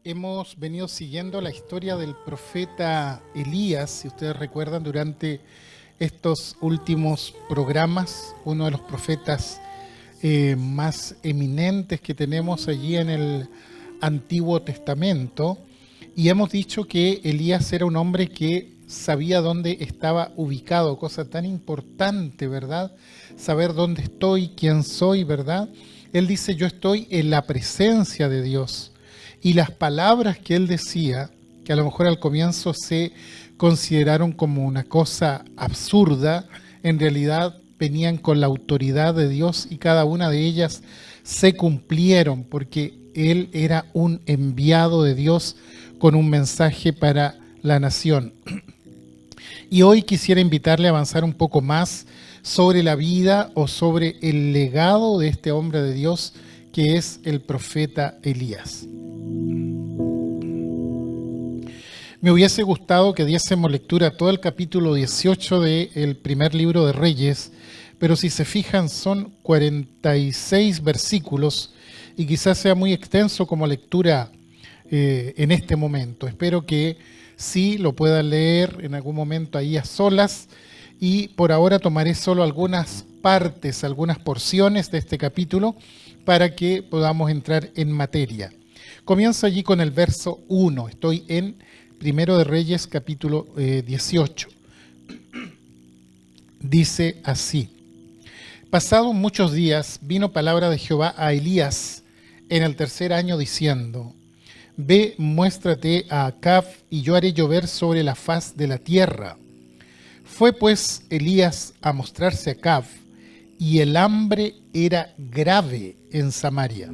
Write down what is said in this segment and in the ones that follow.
Hemos venido siguiendo la historia del profeta Elías, si ustedes recuerdan, durante estos últimos programas, uno de los profetas más eminentes que tenemos allí en el Antiguo Testamento, y hemos dicho que Elías era un hombre que sabía dónde estaba ubicado, cosa tan importante, ¿verdad? Saber dónde estoy, quién soy, ¿verdad? Él dice, yo estoy en la presencia de Dios. Y las palabras que él decía, que a lo mejor al comienzo se consideraron como una cosa absurda, en realidad venían con la autoridad de Dios y cada una de ellas se cumplieron porque él era un enviado de Dios con un mensaje para la nación. Y hoy quisiera invitarle a avanzar un poco más sobre la vida o sobre el legado de este hombre de Dios que es el profeta Elías. Me hubiese gustado que diésemos lectura a todo el capítulo 18 del primer libro de Reyes, pero si se fijan son 46 versículos y quizás sea muy extenso como lectura en este momento. Espero que sí lo puedan leer en algún momento ahí a solas y por ahora tomaré solo algunas partes, algunas porciones de este capítulo para que podamos entrar en materia. Comienzo allí con el verso 1, estoy en Primero de Reyes, capítulo 18. Dice así: Pasados muchos días, vino palabra de Jehová a Elías en el tercer año, diciendo: Ve, muéstrate a Acab, y yo haré llover sobre la faz de la tierra. Fue pues Elías a mostrarse a Acab, y el hambre era grave en Samaria.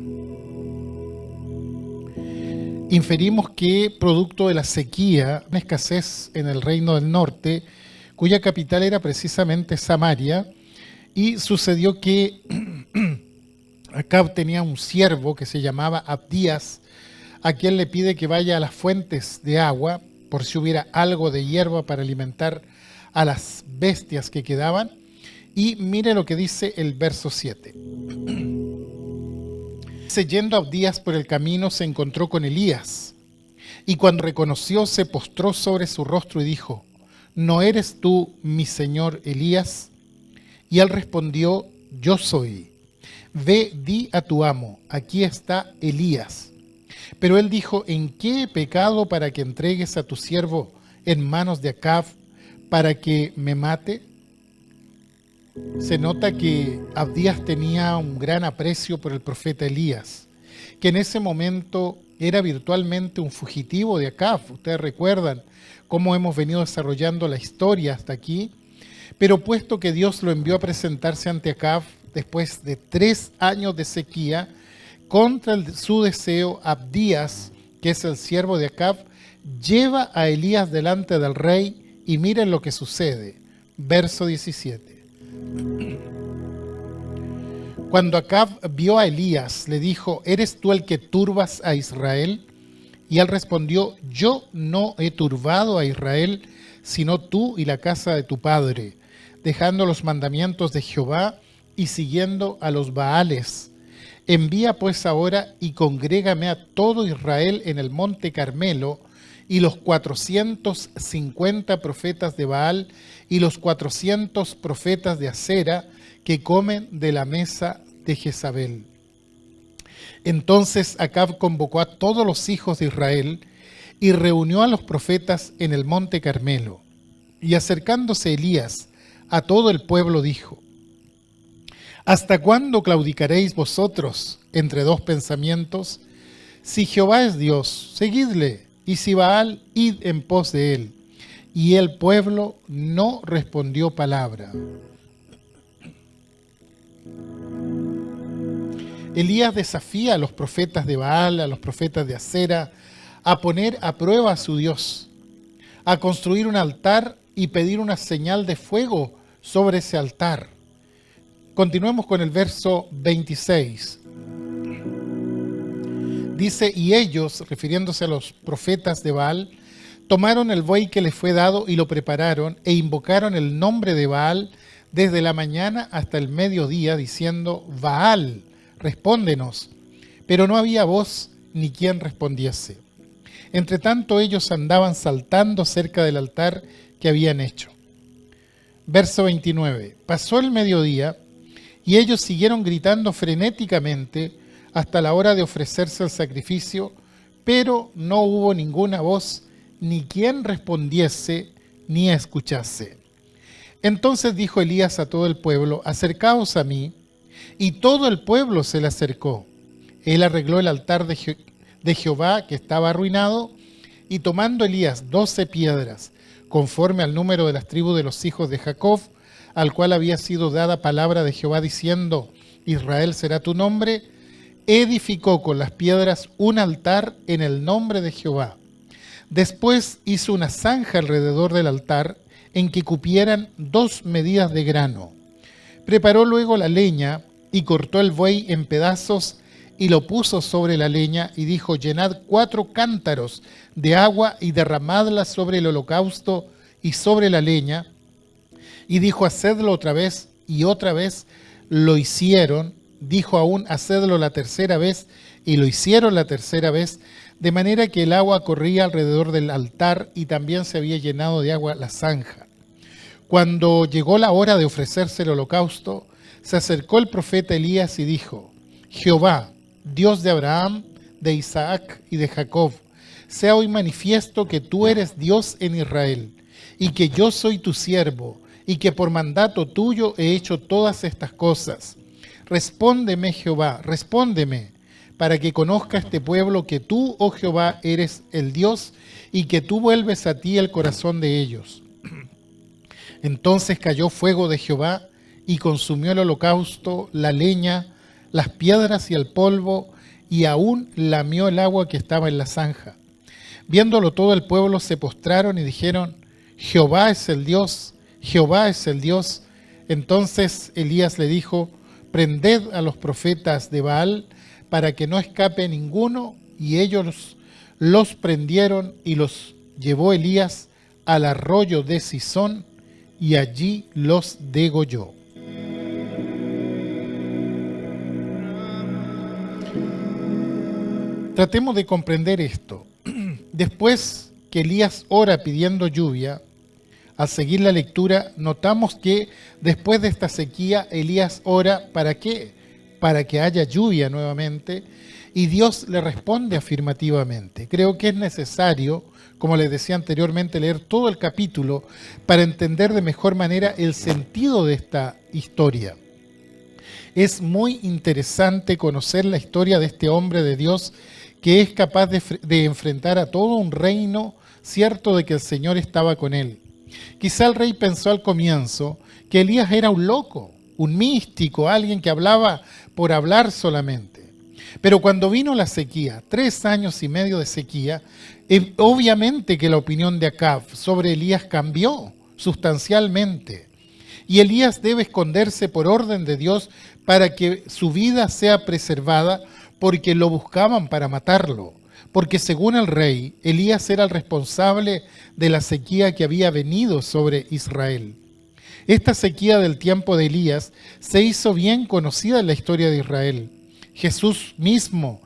Inferimos que, producto de la sequía, una escasez en el reino del norte, cuya capital era precisamente Samaria, y sucedió que Acab tenía un siervo que se llamaba Abdías, a quien le pide que vaya a las fuentes de agua, por si hubiera algo de hierba para alimentar a las bestias que quedaban. Y mire lo que dice el verso 7. Yendo Abdías por el camino, se encontró con Elías, y cuando reconoció, se postró sobre su rostro y dijo: ¿No eres tú mi señor Elías? Y él respondió: Yo soy. Ve, di a tu amo, aquí está Elías. Pero él dijo: ¿En qué he pecado para que entregues a tu siervo en manos de Acab para que me mate? Se nota que Abdías tenía un gran aprecio por el profeta Elías, que en ese momento era virtualmente un fugitivo de Acab. Ustedes recuerdan cómo hemos venido desarrollando la historia hasta aquí. Pero puesto que Dios lo envió a presentarse ante Acab después de 3 años de sequía, contra su deseo, Abdías, que es el siervo de Acab, lleva a Elías delante del rey y miren lo que sucede. Verso 17. Cuando Acab vio a Elías, le dijo: ¿Eres tú el que turbas a Israel? Y él respondió: Yo no he turbado a Israel, sino tú y la casa de tu padre, dejando los mandamientos de Jehová y siguiendo a los Baales. Envía pues ahora y congrégame a todo Israel en el monte Carmelo, y los 450 profetas de Baal y los 400 profetas de Acera que comen de la mesa de Jezabel. Entonces Acab convocó a todos los hijos de Israel y reunió a los profetas en el monte Carmelo. Y acercándose Elías a todo el pueblo dijo: ¿Hasta cuándo claudicaréis vosotros entre dos pensamientos? Si Jehová es Dios, seguidle, y si Baal, id en pos de él. Y el pueblo no respondió palabra. Elías desafía a los profetas de Baal, a los profetas de Acera, a poner a prueba a su Dios, a construir un altar y pedir una señal de fuego sobre ese altar. Continuemos con el verso 26. Dice: y ellos, refiriéndose a los profetas de Baal, tomaron el buey que les fue dado y lo prepararon e invocaron el nombre de Baal desde la mañana hasta el mediodía, diciendo: Baal, respóndenos. Pero no había voz ni quien respondiese. Entre tanto ellos andaban saltando cerca del altar que habían hecho. Verso 29. Pasó el mediodía y ellos siguieron gritando frenéticamente hasta la hora de ofrecerse el sacrificio, pero no hubo ninguna voz, ni quien respondiese, ni escuchase. Entonces dijo Elías a todo el pueblo: acercaos a mí. Y todo el pueblo se le acercó. Él arregló el altar de Jehová que estaba arruinado, y tomando Elías 12 piedras, conforme al número de las tribus de los hijos de Jacob, al cual había sido dada palabra de Jehová diciendo: Israel será tu nombre, edificó con las piedras un altar en el nombre de Jehová. Después hizo una zanja alrededor del altar en que cupieran 2 medidas de grano. Preparó luego la leña y cortó el buey en pedazos y lo puso sobre la leña y dijo: llenad 4 cántaros de agua y derramadla sobre el holocausto y sobre la leña. Y dijo: hacedlo otra vez, y otra vez lo hicieron. Dijo aún: hacedlo la tercera vez, y lo hicieron la tercera vez, de manera que el agua corría alrededor del altar y también se había llenado de agua la zanja. Cuando llegó la hora de ofrecerse el holocausto, se acercó el profeta Elías y dijo: Jehová, Dios de Abraham, de Isaac y de Jacob, sea hoy manifiesto que tú eres Dios en Israel, y que yo soy tu siervo, y que por mandato tuyo he hecho todas estas cosas. Respóndeme, Jehová, respóndeme, para que conozca este pueblo que tú, oh Jehová, eres el Dios, y que tú vuelves a ti el corazón de ellos. Entonces cayó fuego de Jehová y consumió el holocausto, la leña, las piedras y el polvo, y aún lamió el agua que estaba en la zanja. Viéndolo todo el pueblo se postraron y dijeron: Jehová es el Dios, Jehová es el Dios. Entonces Elías le dijo: prended a los profetas de Baal para que no escape ninguno. Y ellos los prendieron y los llevó Elías al arroyo de Cisón, y allí los degolló. Tratemos de comprender esto. Después que Elías ora pidiendo lluvia, al seguir la lectura, notamos que después de esta sequía, Elías ora, ¿para qué? Para que haya lluvia nuevamente, y Dios le responde afirmativamente. Creo que es necesario, como les decía anteriormente, leer todo el capítulo para entender de mejor manera el sentido de esta historia. Es muy interesante conocer la historia de este hombre de Dios que es capaz de enfrentar a todo un reino, cierto de que el Señor estaba con él. Quizá el rey pensó al comienzo que Elías era un loco, un místico, alguien que hablaba por hablar solamente. Pero cuando vino la sequía, 3 años y medio de sequía, obviamente que la opinión de Acab sobre Elías cambió sustancialmente. Y Elías debe esconderse por orden de Dios para que su vida sea preservada, porque lo buscaban para matarlo. Porque según el rey, Elías era el responsable de la sequía que había venido sobre Israel. Esta sequía del tiempo de Elías se hizo bien conocida en la historia de Israel. Jesús mismo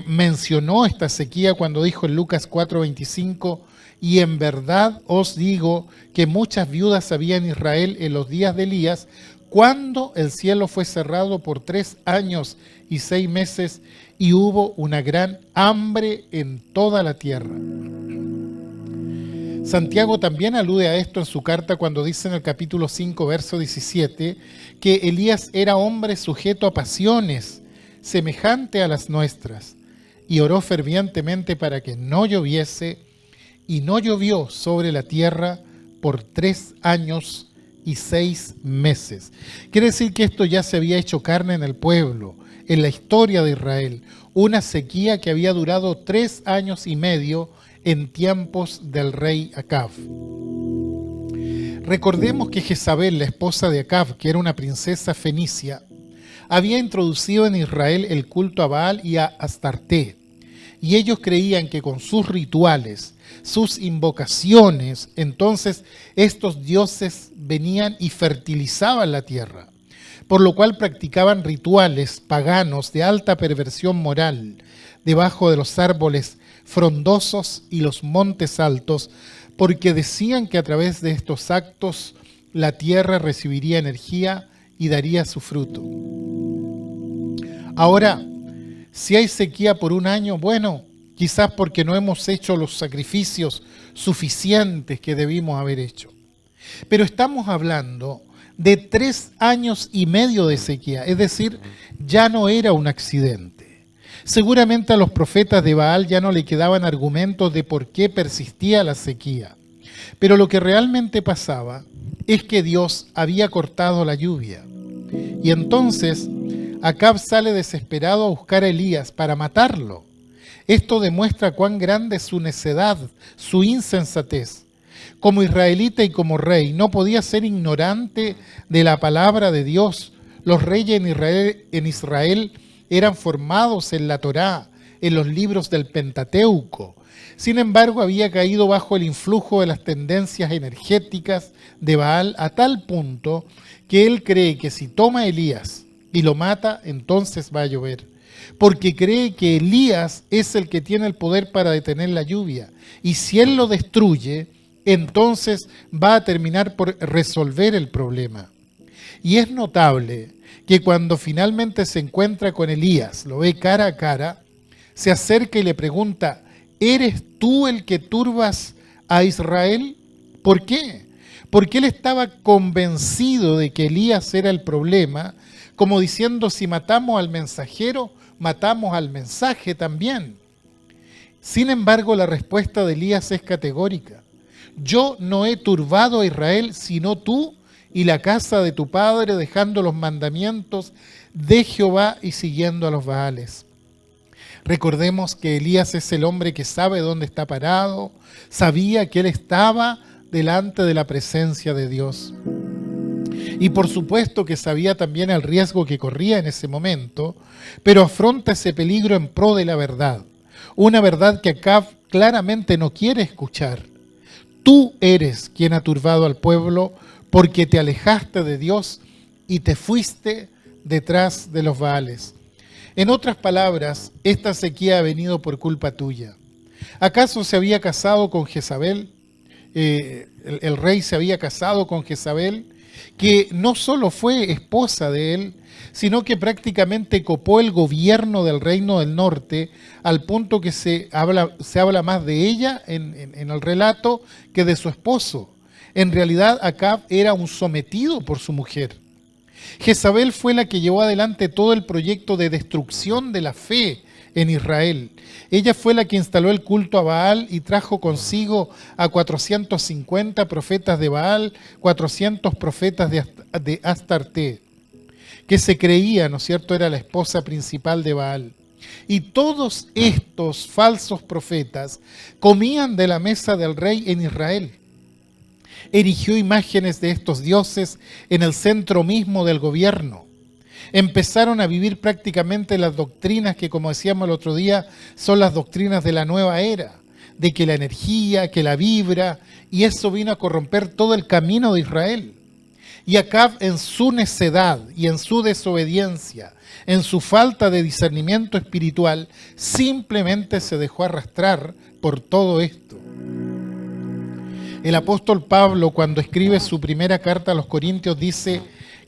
mencionó esta sequía cuando dijo en Lucas 4:25: y en verdad os digo que muchas viudas había en Israel en los días de Elías, cuando el cielo fue cerrado por 3 años y 6 meses, y hubo una gran hambre en toda la tierra. Santiago también alude a esto en su carta cuando dice en el capítulo 5, verso 17, que Elías era hombre sujeto a pasiones, semejante a las nuestras, y oró fervientemente para que no lloviese, y no llovió sobre la tierra por 3 años y 6 meses. Quiere decir que esto ya se había hecho carne en el pueblo, en la historia de Israel, una sequía que había durado 3 años y medio en tiempos del rey Acab. Recordemos que Jezabel, la esposa de Acab, que era una princesa fenicia, había introducido en Israel el culto a Baal y a Astarte, y ellos creían que con sus rituales, sus invocaciones, entonces estos dioses venían y fertilizaban la tierra, por lo cual practicaban rituales paganos de alta perversión moral debajo de los árboles frondosos y los montes altos, porque decían que a través de estos actos la tierra recibiría energía y daría su fruto. Ahora, si hay sequía por un año, bueno, quizás porque no hemos hecho los sacrificios suficientes que debimos haber hecho. Pero estamos hablando de 3 años y medio de sequía, es decir, ya no era un accidente. Seguramente a los profetas de Baal ya no le quedaban argumentos de por qué persistía la sequía. Pero lo que realmente pasaba es que Dios había cortado la lluvia. Y entonces Acab sale desesperado a buscar a Elías para matarlo. Esto demuestra cuán grande es su necedad, su insensatez. Como israelita y como rey, no podía ser ignorante de la palabra de Dios. Los reyes en Israel eran formados en la Torá, en los libros del Pentateuco. Sin embargo, había caído bajo el influjo de las tendencias energéticas de Baal a tal punto que él cree que si toma a Elías y lo mata, entonces va a llover. Porque cree que Elías es el que tiene el poder para detener la lluvia. Y si él lo destruye, entonces va a terminar por resolver el problema. Y es notable que cuando finalmente se encuentra con Elías, lo ve cara a cara, se acerca y le pregunta: ¿eres tú el que turbas a Israel? ¿Por qué? Porque él estaba convencido de que Elías era el problema, como diciendo: si matamos al mensajero, matamos al mensaje también. Sin embargo, la respuesta de Elías es categórica: yo no he turbado a Israel, sino tú y la casa de tu padre, dejando los mandamientos de Jehová y siguiendo a los Baales. Recordemos que Elías es el hombre que sabe dónde está parado, sabía que él estaba delante de la presencia de Dios. Y por supuesto que sabía también el riesgo que corría en ese momento, pero afronta ese peligro en pro de la verdad. Una verdad que Acab claramente no quiere escuchar. Tú eres quien ha turbado al pueblo porque te alejaste de Dios y te fuiste detrás de los Baales. En otras palabras, esta sequía ha venido por culpa tuya. ¿Acaso se había casado con Jezabel? El rey se había casado con Jezabel, que no solo fue esposa de él, sino que prácticamente copó el gobierno del reino del norte, al punto que se habla más de ella en el relato que de su esposo. En realidad, Acab era un sometido por su mujer. Jezabel fue la que llevó adelante todo el proyecto de destrucción de la fe en Israel. Ella fue la que instaló el culto a Baal y trajo consigo a 450 profetas de Baal, 400 profetas de Astarte, que se creía, ¿no es cierto?, era la esposa principal de Baal. Y todos estos falsos profetas comían de la mesa del rey en Israel. Erigió imágenes de estos dioses en el centro mismo del gobierno. Empezaron a vivir prácticamente las doctrinas que, como decíamos el otro día, son las doctrinas de la nueva era, de que la energía, que la vibra, y eso vino a corromper todo el camino de Israel. Y Acab, en su necedad y en su desobediencia, en su falta de discernimiento espiritual, simplemente se dejó arrastrar por todo esto. El apóstol Pablo, cuando escribe su primera carta a los Corintios, dice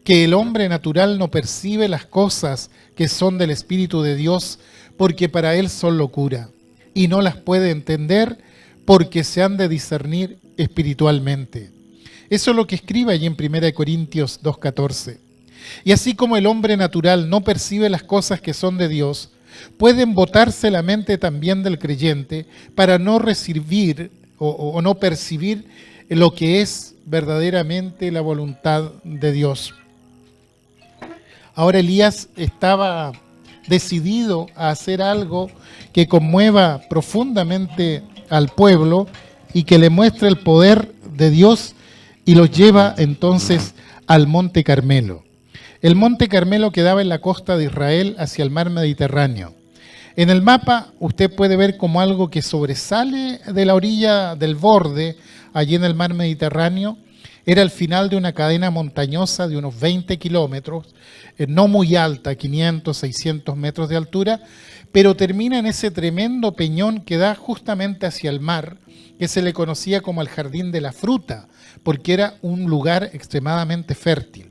que el hombre natural no percibe las cosas que son del Espíritu de Dios, porque para él son locura, y no las puede entender porque se han de discernir espiritualmente. Eso es lo que escribe allí en 1 Corintios 2:14. Y así como el hombre natural no percibe las cosas que son de Dios, pueden botarse la mente también del creyente para no recibir o no percibir lo que es verdaderamente la voluntad de Dios. Ahora Elías estaba decidido a hacer algo que conmueva profundamente al pueblo y que le muestre el poder de Dios, y los lleva entonces al Monte Carmelo. El Monte Carmelo quedaba en la costa de Israel hacia el mar Mediterráneo. En el mapa usted puede ver como algo que sobresale de la orilla del borde, allí en el mar Mediterráneo. Era el final de una cadena montañosa de unos 20 kilómetros, no muy alta, 500, 600 metros de altura, pero termina en ese tremendo peñón que da justamente hacia el mar, que se le conocía como el Jardín de la Fruta, porque era un lugar extremadamente fértil.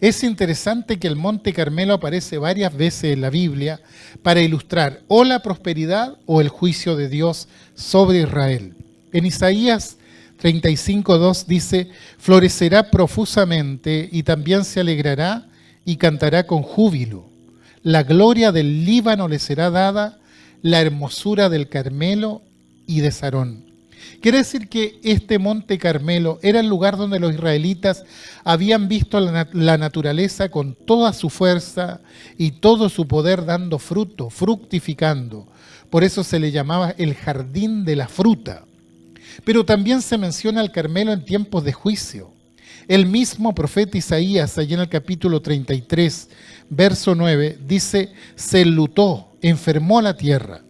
Es interesante que el Monte Carmelo aparece varias veces en la Biblia para ilustrar o la prosperidad o el juicio de Dios sobre Israel. En Isaías 35:2 dice: florecerá profusamente y también se alegrará y cantará con júbilo. La gloria del Líbano le será dada, la hermosura del Carmelo y de Sarón. Quiere decir que este Monte Carmelo era el lugar donde los israelitas habían visto la naturaleza con toda su fuerza y todo su poder dando fruto, fructificando. Por eso se le llamaba el Jardín de la Fruta. Pero también se menciona el Carmelo en tiempos de juicio. El mismo profeta Isaías, allí en el capítulo 33, verso 9, dice: se enlutó, enfermó la tierra.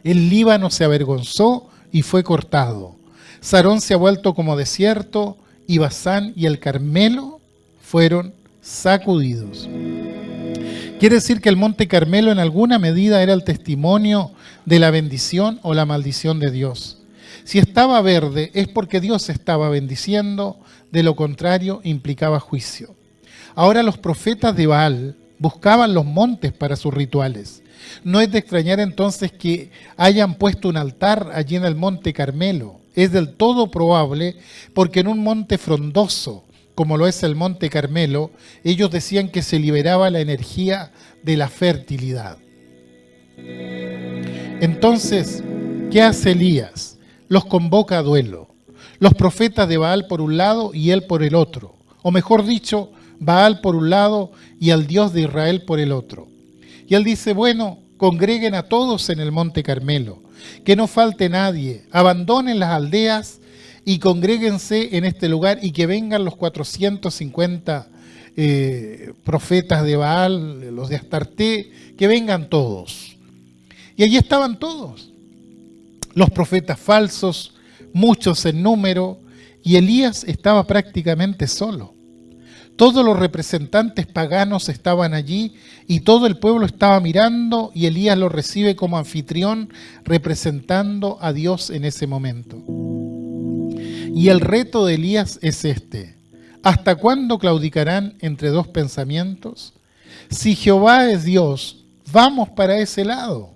El Líbano se avergonzó y fue cortado. Sarón se ha vuelto como desierto, y Basán y el Carmelo fueron sacudidos. Quiere decir que el Monte Carmelo en alguna medida era el testimonio de la bendición o la maldición de Dios. Si estaba verde es porque Dios estaba bendiciendo, de lo contrario implicaba juicio. Ahora los profetas de Baal buscaban los montes para sus rituales. No es de extrañar entonces que hayan puesto un altar allí en el Monte Carmelo. Es del todo probable porque en un monte frondoso, como lo es el Monte Carmelo, ellos decían que se liberaba la energía de la fertilidad. Entonces, ¿qué hace Elías? Los convoca a duelo. Los profetas de Baal por un lado y él por el otro. O mejor dicho, Baal por un lado y al Dios de Israel por el otro. Y él dice: bueno, congreguen a todos en el Monte Carmelo, que no falte nadie, abandonen las aldeas y congréguense en este lugar, y que vengan los 450 profetas de Baal, los de Astarté, que vengan todos. Y allí estaban todos, los profetas falsos, muchos en número, y Elías estaba prácticamente solo. Todos los representantes paganos estaban allí y todo el pueblo estaba mirando, y Elías lo recibe como anfitrión, representando a Dios en ese momento. Y el reto de Elías es este: ¿hasta cuándo claudicarán entre dos pensamientos? Si Jehová es Dios, vamos para ese lado.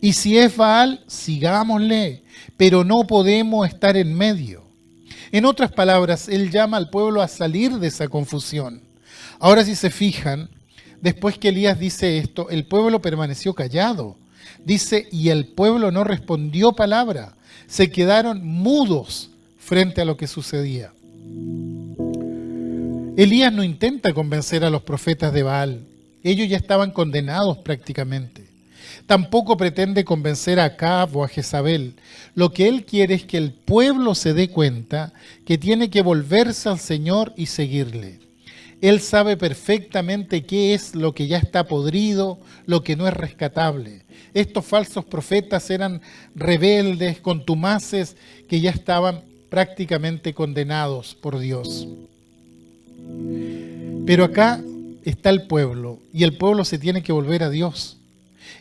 Y si es Baal, sigámosle, pero no podemos estar en medio. En otras palabras, él llama al pueblo a salir de esa confusión. Ahora, si se fijan, después que Elías dice esto, el pueblo permaneció callado. Dice: y el pueblo no respondió palabra. Se quedaron mudos frente a lo que sucedía. Elías no intenta convencer a los profetas de Baal. Ellos ya estaban condenados prácticamente. Tampoco pretende convencer a Acab o a Jezabel. Lo que él quiere es que el pueblo se dé cuenta que tiene que volverse al Señor y seguirle. Él sabe perfectamente qué es lo que ya está podrido, lo que no es rescatable. Estos falsos profetas eran rebeldes, contumaces, que ya estaban prácticamente condenados por Dios. Pero acá está el pueblo, y el pueblo se tiene que volver a Dios.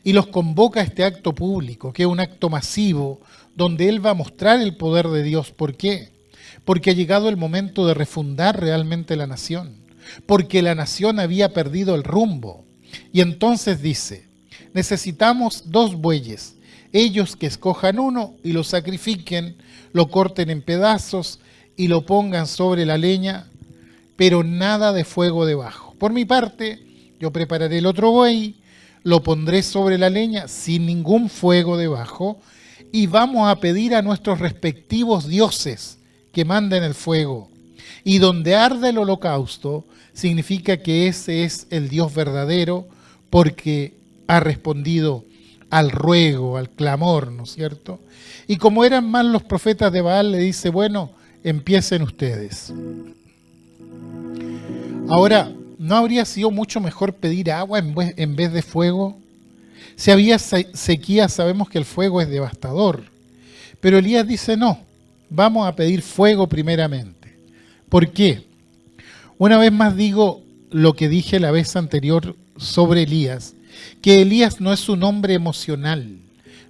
Y los convoca a este acto público, que es un acto masivo, donde él va a mostrar el poder de Dios. ¿Por qué? Porque ha llegado el momento de refundar realmente la nación. Porque la nación había perdido el rumbo. Y entonces dice: necesitamos 2 bueyes. Ellos que escojan uno y lo sacrifiquen, lo corten en pedazos y lo pongan sobre la leña, pero nada de fuego debajo. Por mi parte, yo prepararé el otro buey, lo pondré sobre la leña sin ningún fuego debajo, y vamos a pedir a nuestros respectivos dioses que manden el fuego. Y donde arde el holocausto, significa que ese es el Dios verdadero, porque ha respondido al ruego, al clamor, ¿no es cierto? Y como eran más los profetas de Baal, le dice: bueno, empiecen ustedes. Ahora, ¿no habría sido mucho mejor pedir agua en vez de fuego? Si había sequía, sabemos que el fuego es devastador. Pero Elías dice: no, vamos a pedir fuego primeramente. ¿Por qué? Una vez más digo lo que dije la vez anterior sobre Elías, que Elías no es un hombre emocional,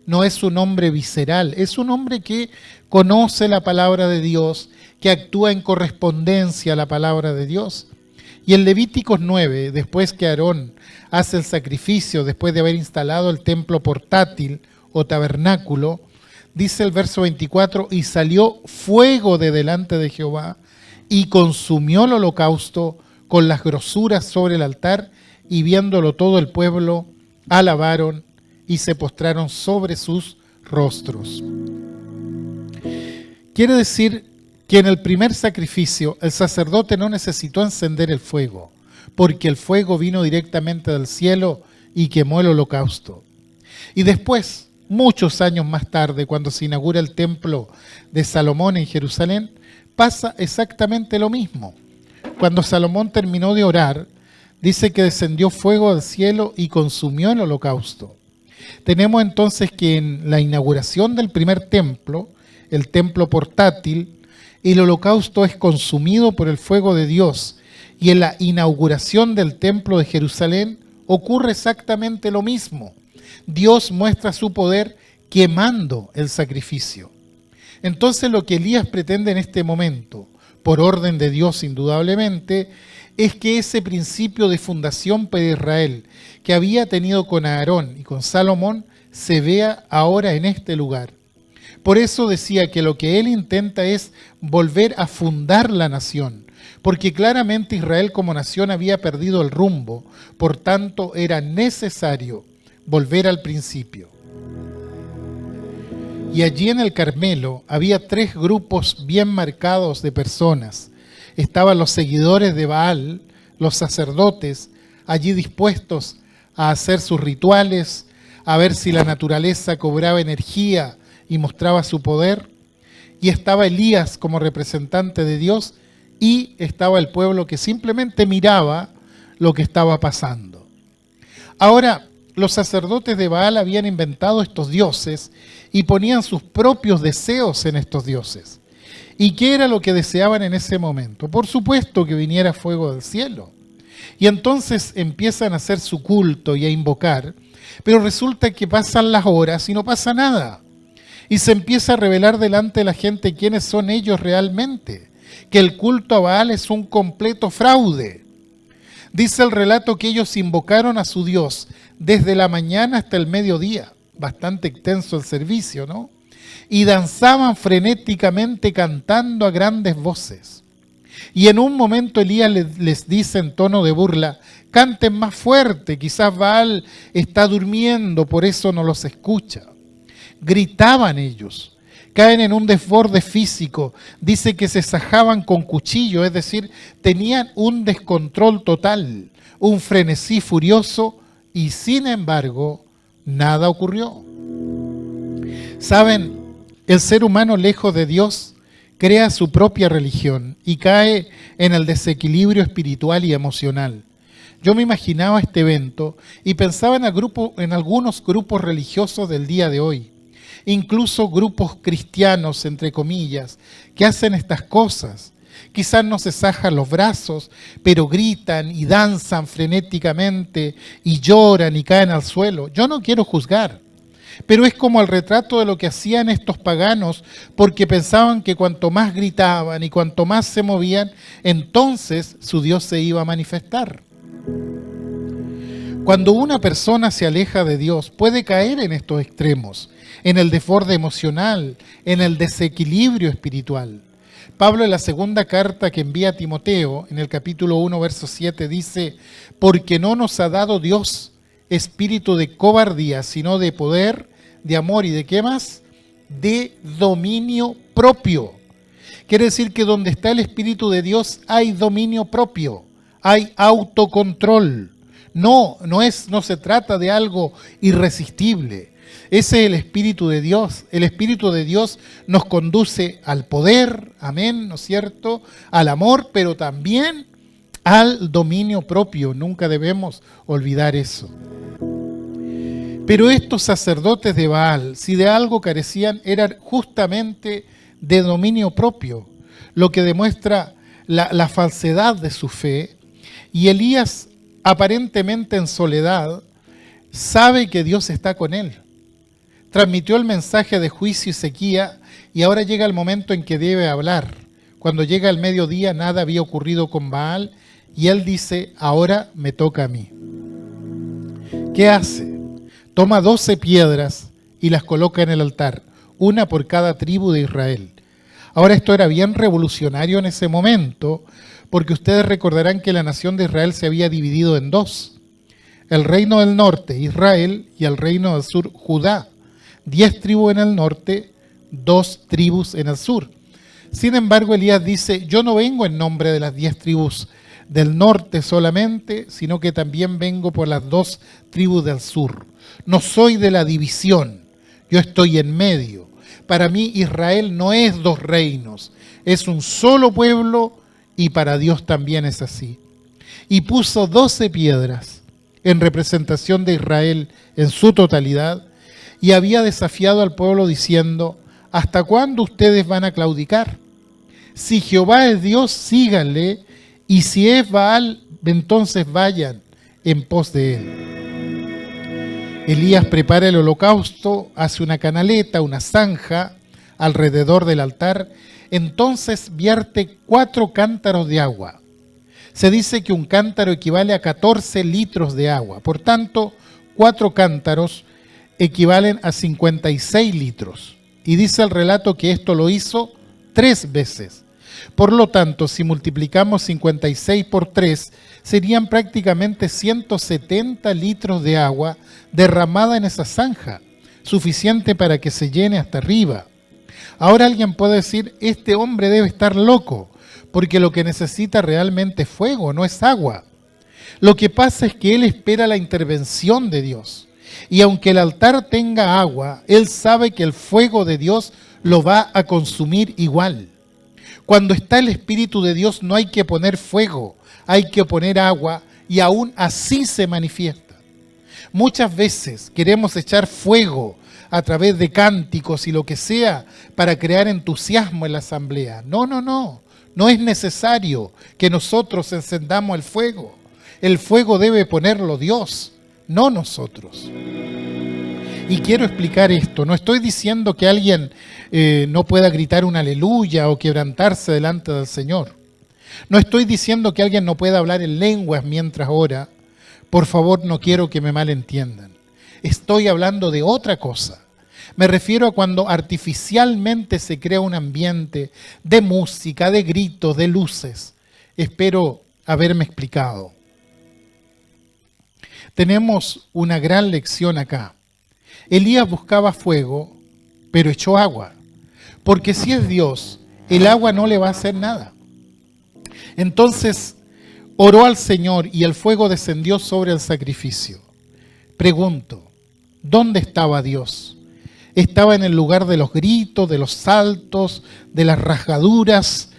no es un hombre visceral, es un hombre que conoce la palabra de Dios, que actúa en correspondencia a la palabra de Dios. Y en Levíticos 9, después que Aarón hace el sacrificio, después de haber instalado el templo portátil o tabernáculo, dice el verso 24, y salió fuego de delante de Jehová y consumió el holocausto con las grosuras sobre el altar, y viéndolo todo el pueblo, alabaron y se postraron sobre sus rostros. Quiere decir que en el primer sacrificio el sacerdote no necesitó encender el fuego, porque el fuego vino directamente del cielo y quemó el holocausto. Y después, muchos años más tarde, cuando se inaugura el templo de Salomón en Jerusalén, pasa exactamente lo mismo. Cuando Salomón terminó de orar, dice que descendió fuego del cielo y consumió el holocausto. Tenemos entonces que en la inauguración del primer templo, el templo portátil, el holocausto es consumido por el fuego de Dios, y en la inauguración del templo de Jerusalén ocurre exactamente lo mismo. Dios muestra su poder quemando el sacrificio. Entonces lo que Elías pretende en este momento, por orden de Dios indudablemente, es que ese principio de fundación para Israel que había tenido con Aarón y con Salomón se vea ahora en este lugar. Por eso decía que lo que él intenta es volver a fundar la nación, porque claramente Israel como nación había perdido el rumbo, por tanto era necesario volver al principio. Y allí en el Carmelo había tres grupos bien marcados de personas. Estaban los seguidores de Baal, los sacerdotes, allí dispuestos a hacer sus rituales, a ver si la naturaleza cobraba energía y mostraba su poder. Y estaba Elías como representante de Dios, y estaba el pueblo que simplemente miraba lo que estaba pasando. Ahora, los sacerdotes de Baal habían inventado estos dioses y ponían sus propios deseos en estos dioses. ¿Y qué era lo que deseaban en ese momento? Por supuesto que viniera fuego del cielo. Y entonces empiezan a hacer su culto y a invocar, pero resulta que pasan las horas y no pasa nada. Y se empieza a revelar delante de la gente quiénes son ellos realmente, que el culto a Baal es un completo fraude. Dice el relato que ellos invocaron a su Dios desde la mañana hasta el mediodía, bastante extenso el servicio, ¿no? Y danzaban frenéticamente cantando a grandes voces. Y en un momento Elías les dice en tono de burla, canten más fuerte, quizás Baal está durmiendo, por eso no los escucha. Gritaban ellos, caen en un desborde físico, dice que se sajaban con cuchillo, es decir, tenían un descontrol total, un frenesí furioso, y sin embargo, nada ocurrió. ¿Saben? El ser humano lejos de Dios crea su propia religión y cae en el desequilibrio espiritual y emocional. Yo me imaginaba este evento y pensaba en algunos grupos religiosos del día de hoy, incluso grupos cristianos, entre comillas, que hacen estas cosas. Quizás no se sajan los brazos, pero gritan y danzan frenéticamente y lloran y caen al suelo. Yo no quiero juzgar, pero es como el retrato de lo que hacían estos paganos, porque pensaban que cuanto más gritaban y cuanto más se movían, entonces su Dios se iba a manifestar. Cuando una persona se aleja de Dios, puede caer en estos extremos, en el desborde emocional, en el desequilibrio espiritual. Pablo en la segunda carta que envía a Timoteo, en el capítulo 1, verso 7, dice, porque no nos ha dado Dios espíritu de cobardía, sino de poder, de amor y de ¿qué más? De dominio propio. Quiere decir que donde está el Espíritu de Dios hay dominio propio, hay autocontrol. No se trata de algo irresistible. Ese es el Espíritu de Dios. El Espíritu de Dios nos conduce al poder, amén, ¿no es cierto? Al amor, pero también al dominio propio. Nunca debemos olvidar eso. Pero estos sacerdotes de Baal, si de algo carecían, eran justamente de dominio propio, lo que demuestra la falsedad de su fe, y Elías, aparentemente en soledad, sabe que Dios está con él. Transmitió el mensaje de juicio y sequía, y ahora llega el momento en que debe hablar. Cuando llega el mediodía, nada había ocurrido con Baal, y él dice, ahora me toca a mí. ¿Qué hace? Toma 12 piedras y las coloca en el altar, una por cada tribu de Israel. Ahora esto era bien revolucionario en ese momento, porque ustedes recordarán que la nación de Israel se había dividido en dos. El reino del norte, Israel, y el reino del sur, Judá. 10 tribus en el norte, 2 tribus en el sur. Sin embargo, Elías dice, yo no vengo en nombre de las 10 tribus del norte solamente, sino que también vengo por las 2 tribus del sur. No soy de la división, yo estoy en medio. Para mí Israel no es 2 reinos, es un solo pueblo, y para Dios también es así. Y puso 12 piedras en representación de Israel en su totalidad, y había desafiado al pueblo diciendo, ¿hasta cuándo ustedes van a claudicar? Si Jehová es Dios, síganle, y si es Baal, entonces vayan en pos de él. Elías prepara el holocausto, hace una canaleta, una zanja alrededor del altar, entonces vierte 4 cántaros de agua. Se dice que un cántaro equivale a 14 litros de agua, por tanto, 4 cántaros equivalen a 56 litros. Y dice el relato que esto lo hizo 3 veces. Por lo tanto, si multiplicamos 56 por 3, serían prácticamente 170 litros de agua derramada en esa zanja, suficiente para que se llene hasta arriba. Ahora alguien puede decir, este hombre debe estar loco, porque lo que necesita realmente es fuego, no es agua. Lo que pasa es que él espera la intervención de Dios. Y aunque el altar tenga agua, él sabe que el fuego de Dios lo va a consumir igual. Cuando está el Espíritu de Dios no hay que poner fuego, hay que poner agua, y aún así se manifiesta. Muchas veces queremos echar fuego a través de cánticos y lo que sea para crear entusiasmo en la asamblea. No es necesario que nosotros encendamos el fuego. El fuego debe ponerlo Dios, no nosotros. Y quiero explicar esto. No estoy diciendo que alguien no pueda gritar un aleluya o quebrantarse delante del Señor. No estoy diciendo que alguien no pueda hablar en lenguas mientras ora. Por favor, no quiero que me malentiendan. Estoy hablando de otra cosa. Me refiero a cuando artificialmente se crea un ambiente de música, de gritos, de luces. Espero haberme explicado. Tenemos una gran lección acá. Elías buscaba fuego, pero echó agua. Porque si es Dios, el agua no le va a hacer nada. Entonces oró al Señor y el fuego descendió sobre el sacrificio. Pregunto, ¿dónde estaba Dios? ¿Estaba en el lugar de los gritos, de los saltos, de las rasgaduras?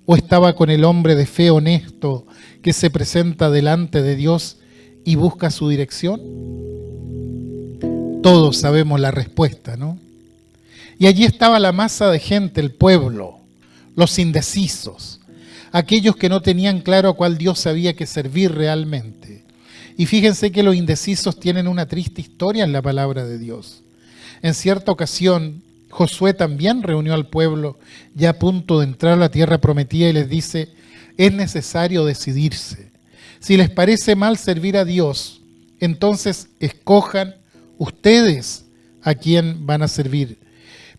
¿O estaba con el hombre de fe honesto que se presenta delante de Dios y busca su dirección? Todos sabemos la respuesta, ¿no? Y allí estaba la masa de gente, el pueblo, los indecisos, aquellos que no tenían claro a cuál Dios había que servir realmente. Y fíjense que los indecisos tienen una triste historia en la palabra de Dios. En cierta ocasión, Josué también reunió al pueblo ya a punto de entrar a la tierra prometida y les dice, es necesario decidirse. Si les parece mal servir a Dios, entonces escojan ustedes a quién van a servir.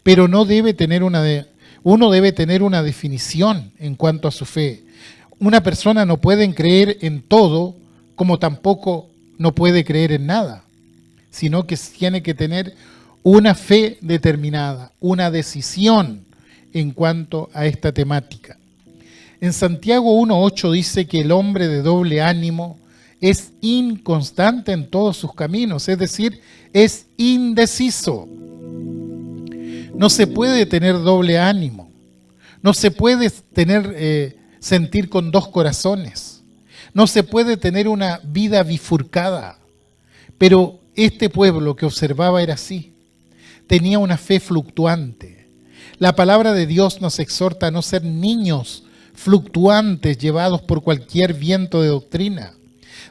Pero uno debe tener una definición en cuanto a su fe. Una persona no puede creer en todo, como tampoco no puede creer en nada, sino que tiene que tener una fe determinada, una decisión en cuanto a esta temática. En Santiago 1:8 dice que el hombre de doble ánimo es inconstante en todos sus caminos, es decir, es indeciso. No se puede tener doble ánimo, no se puede sentir con 2 corazones, no se puede tener una vida bifurcada. Pero este pueblo que observaba era así. Tenía una fe fluctuante. La palabra de Dios nos exhorta a no ser niños fluctuantes, llevados por cualquier viento de doctrina.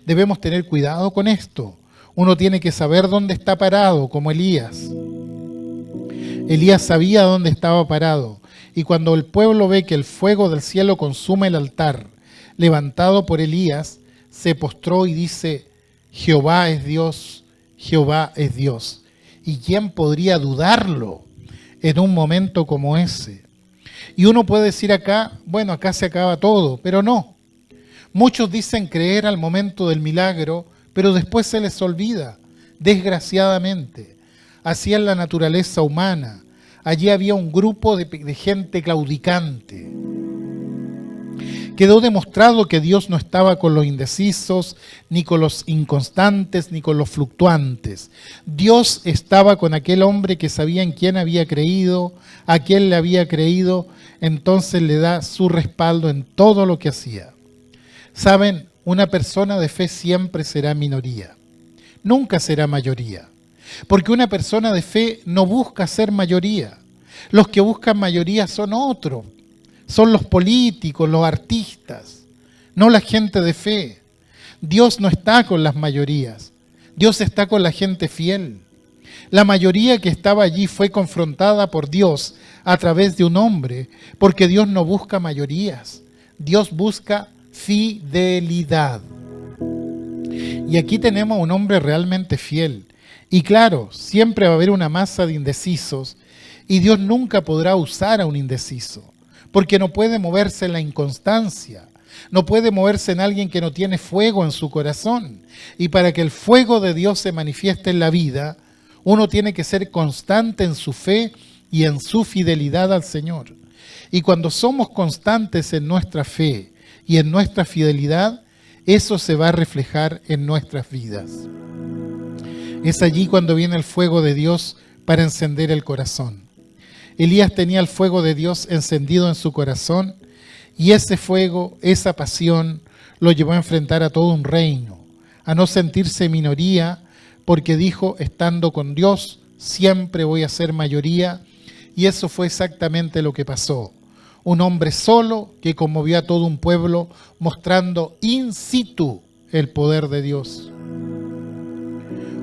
Debemos tener cuidado con esto. Uno tiene que saber dónde está parado, como Elías. Elías sabía dónde estaba parado, y cuando el pueblo ve que el fuego del cielo consume el altar levantado por Elías, se postró y dice: Jehová es Dios, Jehová es Dios. ¿Y quién podría dudarlo en un momento como ese? Y uno puede decir acá, bueno, acá se acaba todo, pero no. Muchos dicen creer al momento del milagro, pero después se les olvida, desgraciadamente. Así es la naturaleza humana. Allí había un grupo de gente claudicante. Quedó demostrado que Dios no estaba con los indecisos, ni con los inconstantes, ni con los fluctuantes. Dios estaba con aquel hombre que sabía en quién había creído, a quién le había creído, entonces le da su respaldo en todo lo que hacía. Saben, una persona de fe siempre será minoría, nunca será mayoría, porque una persona de fe no busca ser mayoría. Los que buscan mayoría son otros. Son los políticos, los artistas, no la gente de fe. Dios no está con las mayorías. Dios está con la gente fiel. La mayoría que estaba allí fue confrontada por Dios a través de un hombre, porque Dios no busca mayorías. Dios busca fidelidad. Y aquí tenemos un hombre realmente fiel. Y claro, siempre va a haber una masa de indecisos y Dios nunca podrá usar a un indeciso. Porque no puede moverse en la inconstancia, no puede moverse en alguien que no tiene fuego en su corazón. Y para que el fuego de Dios se manifieste en la vida, uno tiene que ser constante en su fe y en su fidelidad al Señor. Y cuando somos constantes en nuestra fe y en nuestra fidelidad, eso se va a reflejar en nuestras vidas. Es allí cuando viene el fuego de Dios para encender el corazón. Elías tenía el fuego de Dios encendido en su corazón y ese fuego, esa pasión, lo llevó a enfrentar a todo un reino, a no sentirse minoría, porque dijo, estando con Dios, siempre voy a ser mayoría, y eso fue exactamente lo que pasó. Un hombre solo que conmovió a todo un pueblo, mostrando in situ el poder de Dios.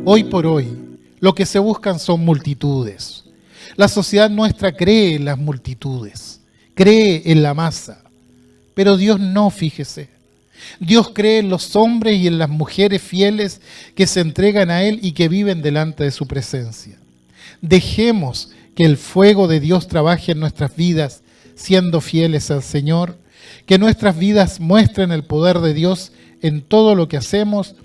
Hoy por hoy, lo que se buscan son multitudes. La sociedad nuestra cree en las multitudes, cree en la masa, pero Dios no, fíjese. Dios cree en los hombres y en las mujeres fieles que se entregan a Él y que viven delante de su presencia. Dejemos que el fuego de Dios trabaje en nuestras vidas siendo fieles al Señor, que nuestras vidas muestren el poder de Dios en todo lo que hacemos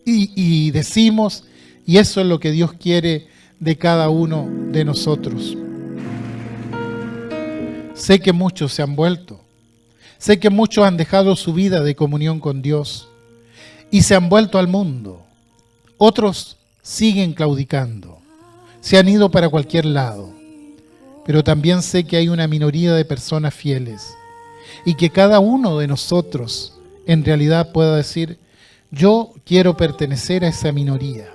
y decimos, y eso es lo que Dios quiere de cada uno de nosotros. Sé que muchos se han vuelto. Sé que muchos han dejado su vida de comunión con Dios y se han vuelto al mundo. Otros siguen claudicando. Se han ido para cualquier lado. Pero también sé que hay una minoría de personas fieles y que cada uno de nosotros en realidad pueda decir, yo quiero pertenecer a esa minoría,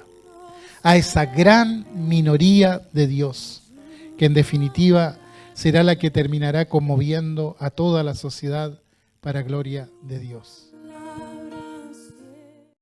a esa gran minoría de Dios, que en definitiva será la que terminará conmoviendo a toda la sociedad para gloria de Dios.